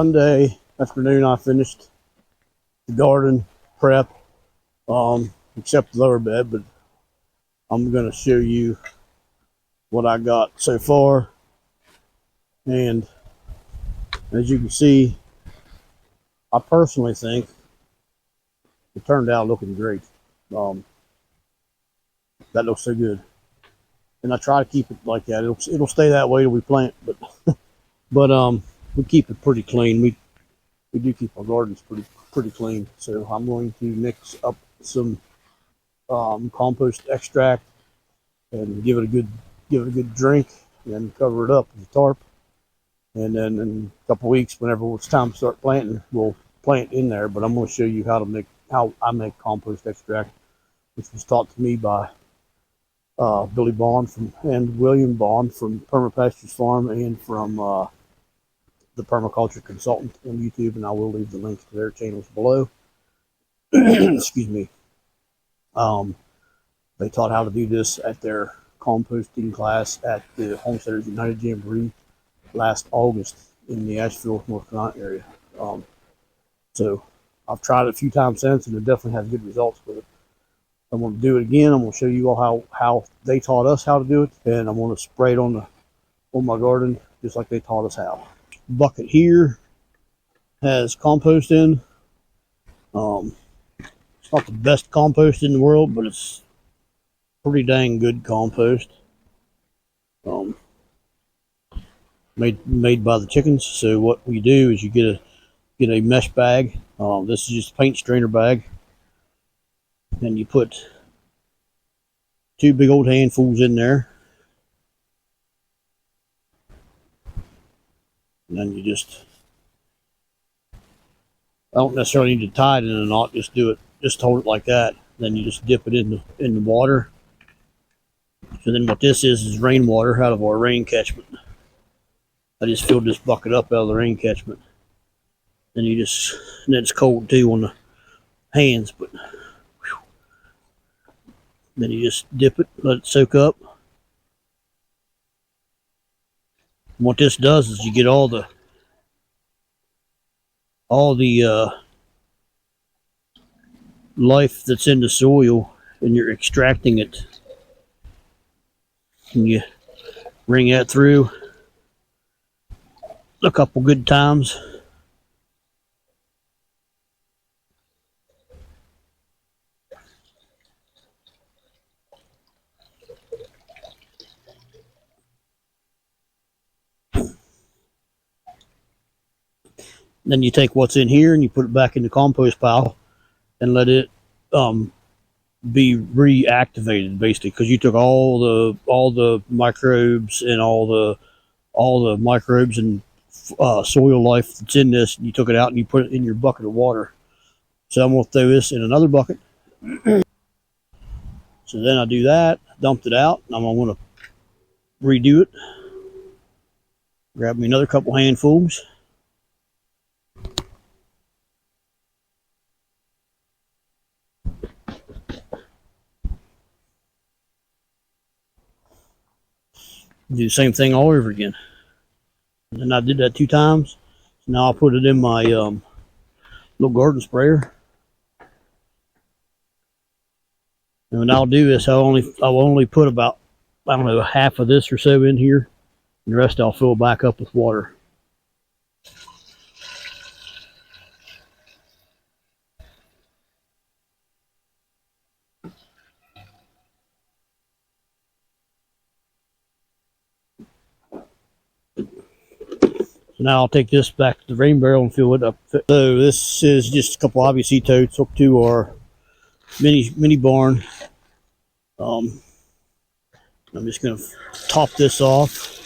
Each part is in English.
Sunday afternoon I finished the garden prep, except the lower bed, but I'm going to show you what I got so far. And as you can see, I personally think it turned out looking great. That looks so good, and I try to keep it like that. It'll stay that way till we plant, but we keep it pretty clean. We do keep our gardens pretty clean. So I'm going to mix up some compost extract and give it a good drink, and cover it up with a tarp. And then in a couple of weeks, whenever it's time to start planting, we'll plant in there. But I'm going to show you how I make compost extract, which was taught to me by Billy Bond and William Bond from Perma Pastures farm, and from the Permaculture consultant on YouTube, and I will leave the links to their channels below. Excuse me. They taught how to do this at their composting class at the Homesteaders United Jamboree last August in the Asheville, North Carolina area. So I've tried it a few times since, and it definitely has good results with it. I'm going to do it again. I'm going to show you all how they taught us how to do it, and I'm going to spray it on my garden just like they taught us how. Bucket here has compost in. It's not the best compost in the world, but it's pretty dang good compost. Made by the chickens. So what we do is you get a mesh bag. This is just a paint strainer bag, and you put 2 big old handfuls in there, and then you just, I don't necessarily need to tie it in a knot, just hold it like that. Then you just dip it in the water. So then what this is rainwater out of our rain catchment. I just filled this bucket up out of the rain catchment. And then it's cold too on the hands, but whew. Then you just dip it, let it soak up. And what this does is you get all the life that's in the soil, and you're extracting it. And you wring that through a couple good times. Then you take what's in here and you put it back in the compost pile and let it be reactivated, basically, because you took all the microbes and all the microbes and soil life that's in this, and you took it out and you put it in your bucket of water. So I'm going to throw this in another bucket. So then I do that, dumped it out, and I'm going to redo it. Grab me another couple handfuls. Do the same thing all over again. And I did that 2 times. So now I'll put it in my little garden sprayer. And when I'll do this, I'll only put about, I don't know, half of this or so in here. And the rest I'll fill back up with water. Now I'll take this back to the rain barrel and fill it up. So this is just a couple IBC totes up to our mini barn. I'm just going to top this off.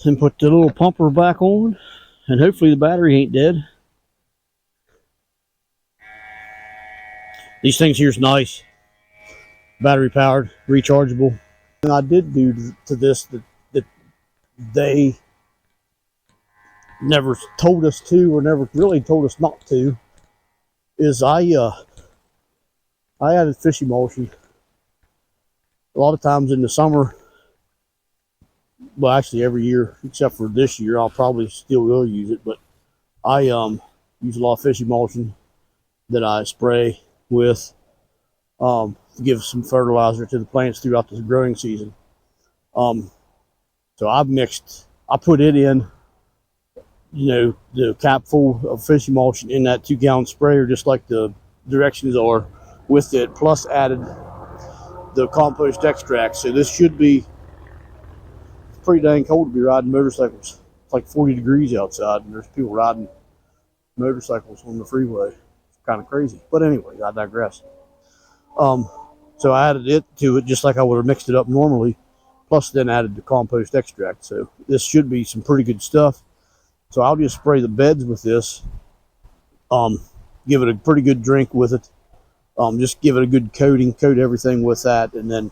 And put the little pumper back on, and hopefully the battery ain't dead. These things here's nice. battery powered, rechargeable. And I did do to this that they never told us to, or never really told us not to, is I added fish emulsion. A lot of times in the summer, well, actually every year except for this year, I'll probably still will use it, but I use a lot of fish emulsion that I spray with to give some fertilizer to the plants throughout the growing season. So I put it in, the cap full of fish emulsion in that 2-gallon sprayer, just like the directions are with it, plus added the compost extract. So this should be pretty dang cold to be riding motorcycles. It's like 40 degrees outside, and there's people riding motorcycles on the freeway. It's kind of crazy. But anyway, I digress. So I added it to it just like I would have mixed it up normally, plus then added the compost extract. So this should be some pretty good stuff. So I'll just spray the beds with this, give it a pretty good drink with it, just give it a good coating, coat everything with that, and then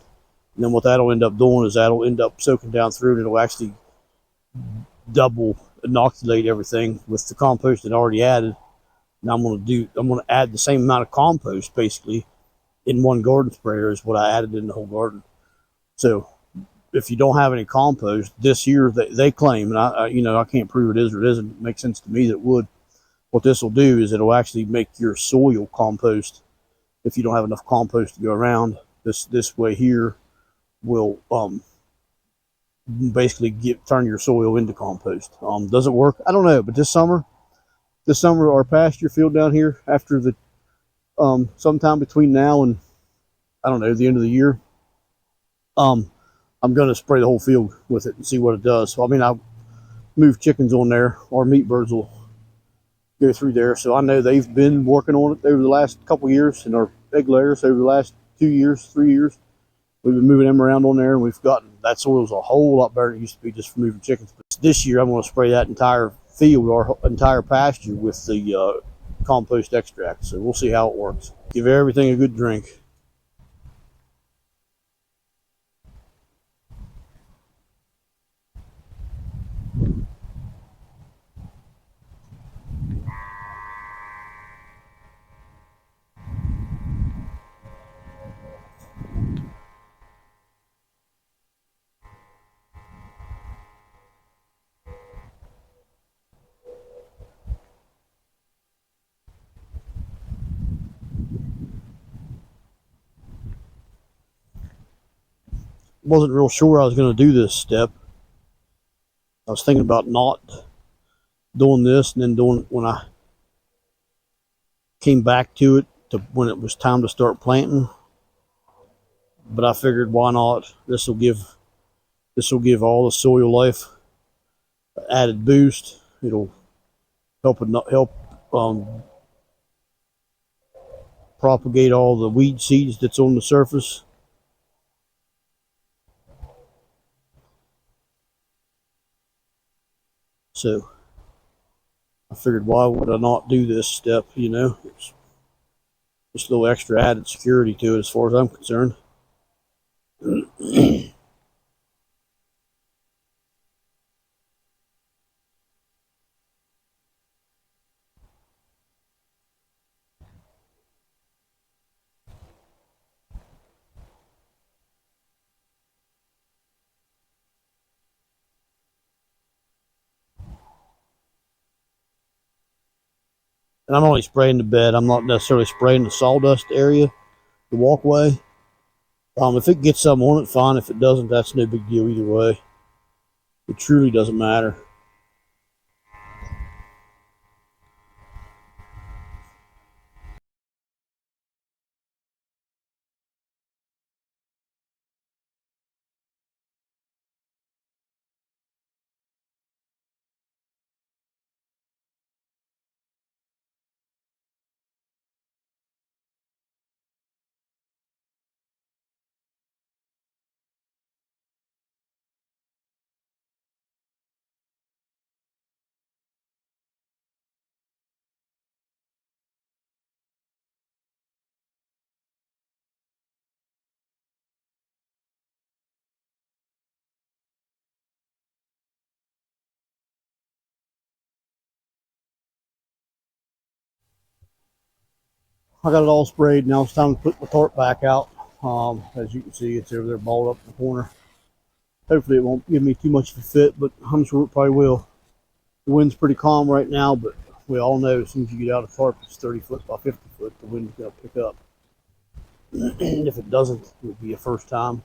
what that'll end up doing is that'll end up soaking down through, and it'll actually double inoculate everything with the compost that I already added. And I'm gonna add the same amount of compost basically in one garden sprayer as what I added in the whole garden. So if you don't have any compost this year, they claim, and I can't prove it is or it isn't. It makes sense to me that it would. What this will do is it'll actually make your soil compost. If you don't have enough compost to go around, this way here will basically turn your soil into compost. Does it work? I don't know, but this summer our pasture field down here, after the sometime between now and I don't know the end of the year, I'm going to spray the whole field with it and see what it does. So, I mean, I'll move chickens on there, or meat birds will go through there. So I know they've been working on it over the last couple of years, and our egg layers over the last 2 years, 3 years. We've been moving them around on there, and we've gotten that soil's a whole lot better than it used to be just for moving chickens. But this year, I'm going to spray that entire field, our entire pasture, with the compost extract. So we'll see how it works. Give everything a good drink. Wasn't real sure I was going to do this step. I was thinking about not doing this and then doing it when I came back to it, when it was time to start planting. But I figured, why not? This will give all the soil life added boost. It'll help propagate all the weed seeds that's on the surface. So I figured, why would I not do this step? It's just a little extra added security to it as far as I'm concerned. And I'm only spraying the bed. I'm not necessarily spraying the sawdust area, the walkway. If it gets something on it, fine. If it doesn't, that's no big deal either way. It truly doesn't matter. I got it all sprayed. Now it's time to put the tarp back out. As you can see, it's over there balled up in the corner. Hopefully it won't give me too much of a fit, but I'm sure it probably will. The wind's pretty calm right now, but we all know as soon as you get out of the tarp, it's 30 foot by 50 foot, the wind's going to pick up. And if it doesn't, it would be a first time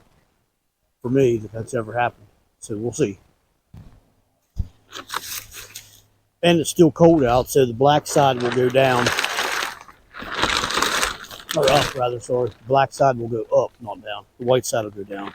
for me that that's ever happened. So we'll see. And it's still cold out, so the black side will go down. Or up, rather, sorry. The black side will go up, not down. The white side will go down.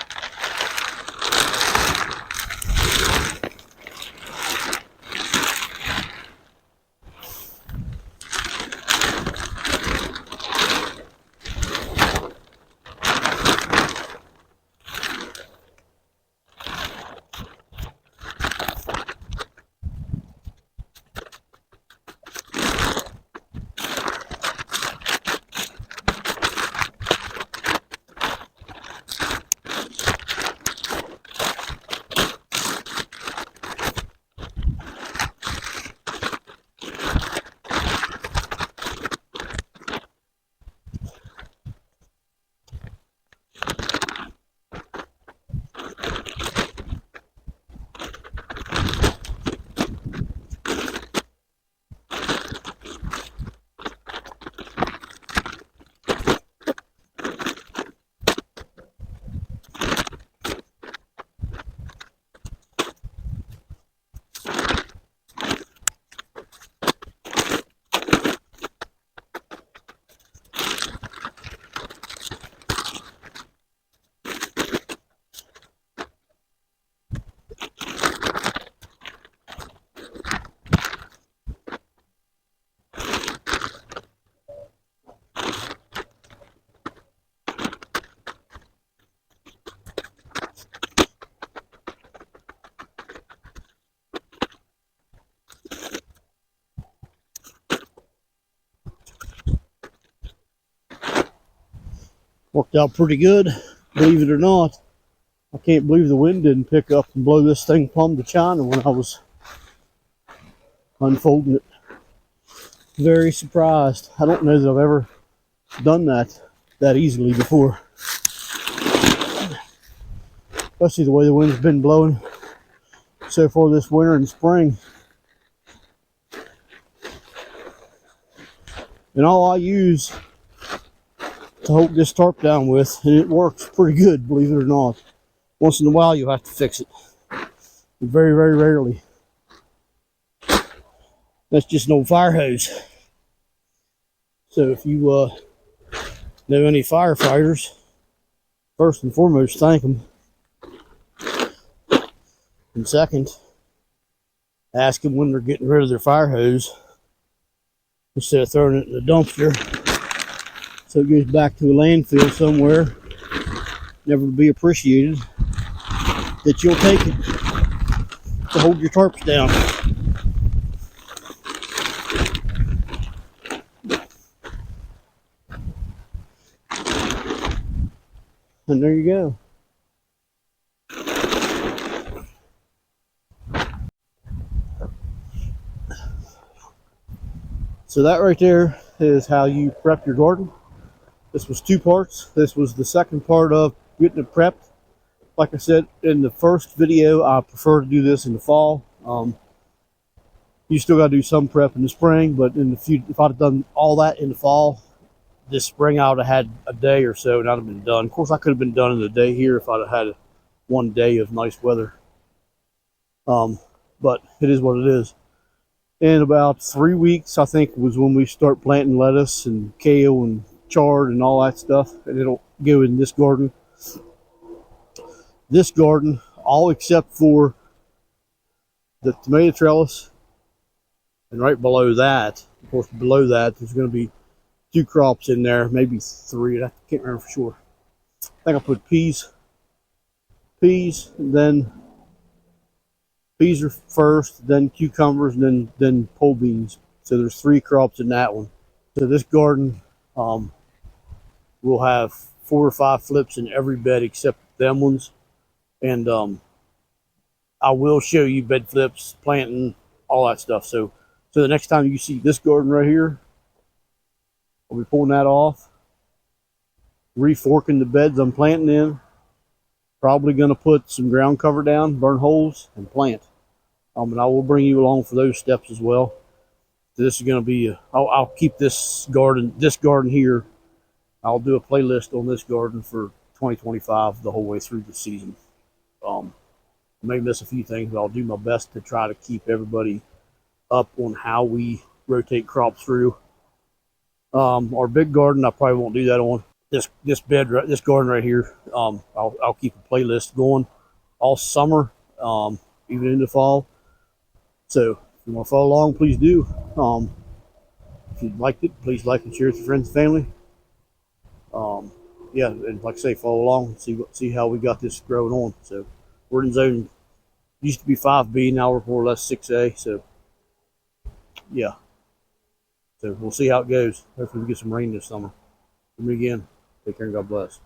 Worked out pretty good, believe it or not. I can't believe the wind didn't pick up and blow this thing plumb to China when I was unfolding it. Very surprised. I don't know that I've ever done that easily before. Especially the way the wind's been blowing so far this winter and spring. And all I use to hold this tarp down with, and it works pretty good, believe it or not. Once in a while you'll have to fix it. Very, very rarely. That's just an old fire hose. So if you know any firefighters, first and foremost, thank them. And second, ask them when they're getting rid of their fire hose instead of throwing it in the dumpster so it goes back to a landfill somewhere, never to be appreciated, that you'll take it to hold your tarps down. And there you go. So that right there is how you prep your garden. This was two parts. This was the second part of getting it prepped. Like I said in the first video, I prefer to do this in the fall. You still got to do some prep in the spring, but if I'd have done all that in the fall, this spring I would have had a day or so and I'd have been done. Of course, I could have been done in a day here if I'd have had one day of nice weather. But it is what it is. In about 3 weeks, I think, was when we start planting lettuce and kale and chard and all that stuff, and it'll go in this garden. This garden, all except for the tomato trellis, and right below that, of course, below that, there's going to be 2 crops in there, maybe 3. I can't remember for sure. I think I put peas, and then peas are first, then cucumbers, and then pole beans. So there's 3 crops in that one. So this garden will have 4 or 5 flips in every bed except them ones. And I will show you bed flips, planting, all that stuff. So the next time you see this garden right here, I'll be pulling that off, reforking the beds I'm planting in. Probably going to put some ground cover down, burn holes, and plant. And I will bring you along for those steps as well. This is going to be, I'll keep this garden here. I'll do a playlist on this garden for 2025 the whole way through the season. I may miss a few things, but I'll do my best to try to keep everybody up on how we rotate crops through. Our big garden, I probably won't do that on. This garden right here, I'll keep a playlist going all summer, even into fall. So if you want to follow along, please do. If you liked it, please like and share with your friends and family. Yeah, and like I say, follow along, see how we got this growing on. So we're in zone, used to be 5B, now we're more or less 6A. So yeah, so we'll see how it goes. Hopefully we get some rain this summer. Come again. Take care and God bless.